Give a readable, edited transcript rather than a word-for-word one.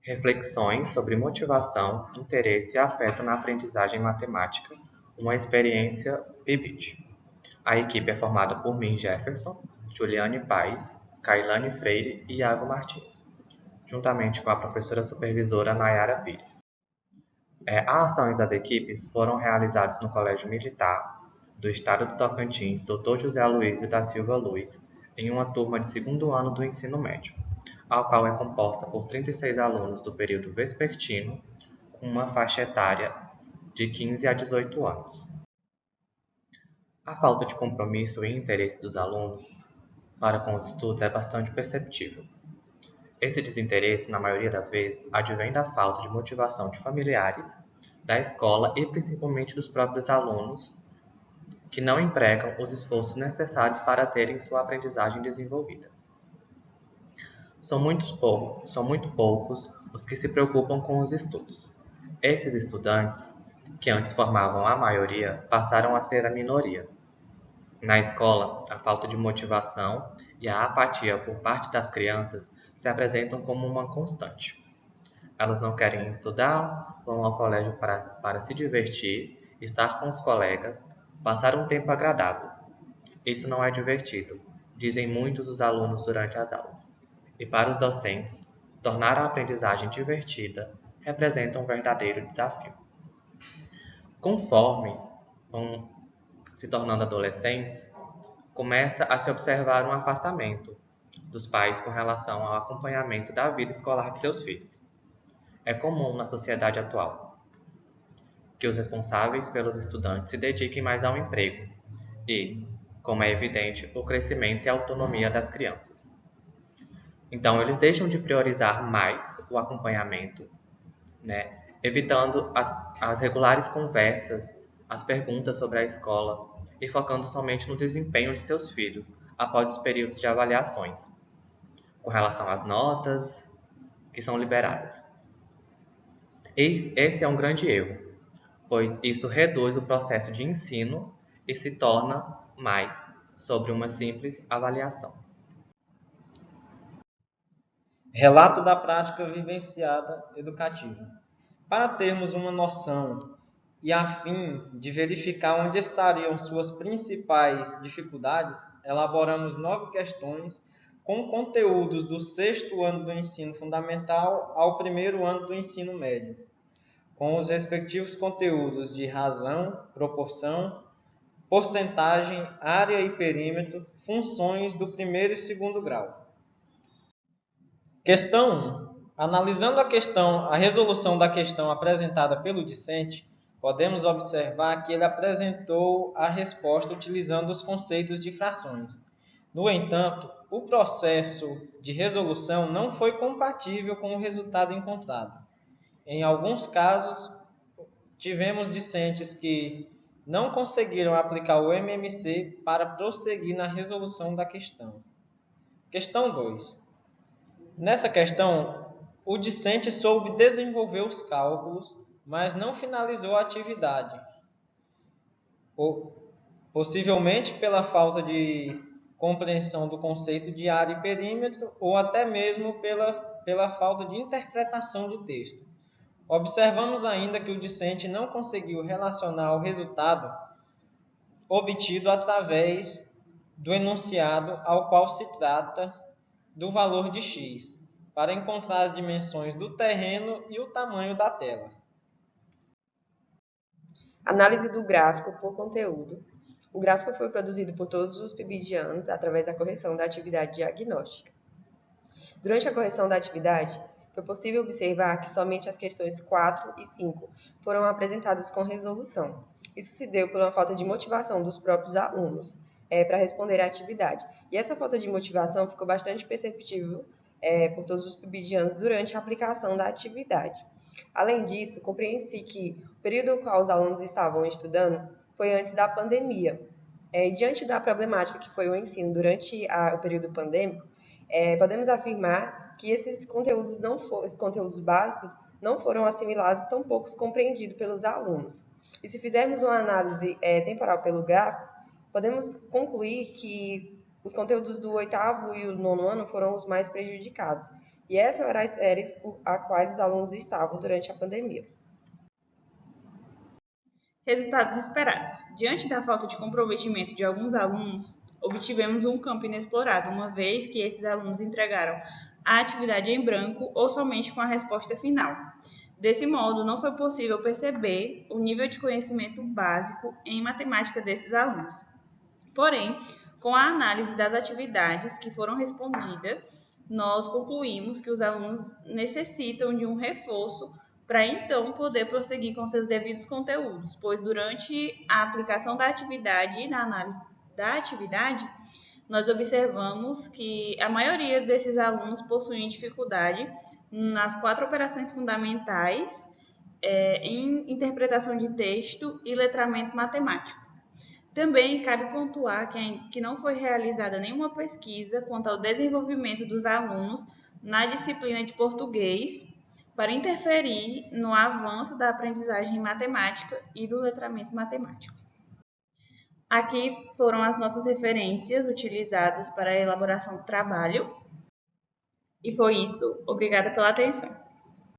Reflexões sobre motivação, interesse e afeto na aprendizagem matemática, uma experiência PIBIT. A equipe é formada por mim, Jefferson, Juliane Paes, Kailane Freire e Iago Martins, juntamente com a professora supervisora Nayara Pires. As ações das equipes foram realizadas no Colégio Militar do Estado do Tocantins, Dr. José Aloysio da Silva Luz, em uma turma de segundo ano do ensino médio, a qual é composta por 36 alunos do período vespertino, com uma faixa etária de 15 a 18 anos. A falta de compromisso e interesse dos alunos para com os estudos é bastante perceptível. Esse desinteresse, na maioria das vezes, advém da falta de motivação de familiares, da escola e principalmente dos próprios alunos, que não empregam os esforços necessários para terem sua aprendizagem desenvolvida. São muito poucos os que se preocupam com os estudos. Esses estudantes, que antes formavam a maioria, passaram a ser a minoria. Na escola, a falta de motivação e a apatia por parte das crianças se apresentam como uma constante. Elas não querem estudar, vão ao colégio para se divertir, estar com os colegas, passar um tempo agradável. Isso não é divertido, dizem muitos dos alunos durante as aulas. E para os docentes, tornar a aprendizagem divertida representa um verdadeiro desafio. Conforme vão se tornando adolescentes, começa a se observar um afastamento dos pais com relação ao acompanhamento da vida escolar de seus filhos. É comum na sociedade atual que os responsáveis pelos estudantes se dediquem mais ao emprego e, como é evidente, o crescimento e a autonomia das crianças. Então, eles deixam de priorizar mais o acompanhamento, evitando as regulares conversas, as perguntas sobre a escola e focando somente no desempenho de seus filhos após os períodos de avaliações, com relação às notas que são liberadas. Esse é um grande erro, pois isso reduz o processo de ensino e se torna mais sobre uma simples avaliação. Relato da prática vivenciada educativa. Para termos uma noção e a fim de verificar onde estariam suas principais dificuldades, elaboramos 9 questões com conteúdos do 6º ano do ensino fundamental ao 1º ano do ensino médio, com os respectivos conteúdos de razão, proporção, porcentagem, área e perímetro, funções do 1º e 2º grau. Questão 1. Analisando a resolução da questão apresentada pelo discente, podemos observar que ele apresentou a resposta utilizando os conceitos de frações. No entanto, o processo de resolução não foi compatível com o resultado encontrado. Em alguns casos, tivemos discentes que não conseguiram aplicar o MMC para prosseguir na resolução da questão. Questão 2. Nessa questão, o discente soube desenvolver os cálculos, mas não finalizou a atividade, possivelmente pela falta de compreensão do conceito de área e perímetro, ou até mesmo pela falta de interpretação do texto. Observamos ainda que o discente não conseguiu relacionar o resultado obtido através do enunciado ao qual se trata do valor de x, para encontrar as dimensões do terreno e o tamanho da tela. Análise do gráfico por conteúdo. O gráfico foi produzido por todos os PIBIDianos através da correção da atividade diagnóstica. Durante a correção da atividade, foi possível observar que somente as questões 4 e 5 foram apresentadas com resolução. Isso se deu por uma falta de motivação dos próprios alunos para responder à atividade. E essa falta de motivação ficou bastante perceptível por todos os PIBIDianos durante a aplicação da atividade. Além disso, compreende-se que o período no qual os alunos estavam estudando foi antes da pandemia. Diante da problemática que foi o ensino durante o período pandêmico, podemos afirmar que esses conteúdos básicos não foram assimilados, tão poucos compreendidos pelos alunos. E se fizermos uma análise temporal pelo gráfico, podemos concluir que os conteúdos do 8º e o 9º ano foram os mais prejudicados. E essas eram as séries a quais os alunos estavam durante a pandemia. Resultados esperados. Diante da falta de comprometimento de alguns alunos, obtivemos um campo inexplorado, uma vez que esses alunos entregaram a atividade em branco ou somente com a resposta final. Desse modo, não foi possível perceber o nível de conhecimento básico em matemática desses alunos. Porém, com a análise das atividades que foram respondidas, nós concluímos que os alunos necessitam de um reforço para então poder prosseguir com seus devidos conteúdos, pois durante a aplicação da atividade e na análise da atividade, nós observamos que a maioria desses alunos possuem dificuldade nas 4 operações fundamentais em interpretação de texto e letramento matemático. Também cabe pontuar que não foi realizada nenhuma pesquisa quanto ao desenvolvimento dos alunos na disciplina de português para interferir no avanço da aprendizagem em matemática e do letramento matemático. Aqui foram as nossas referências utilizadas para a elaboração do trabalho. E foi isso. Obrigada pela atenção.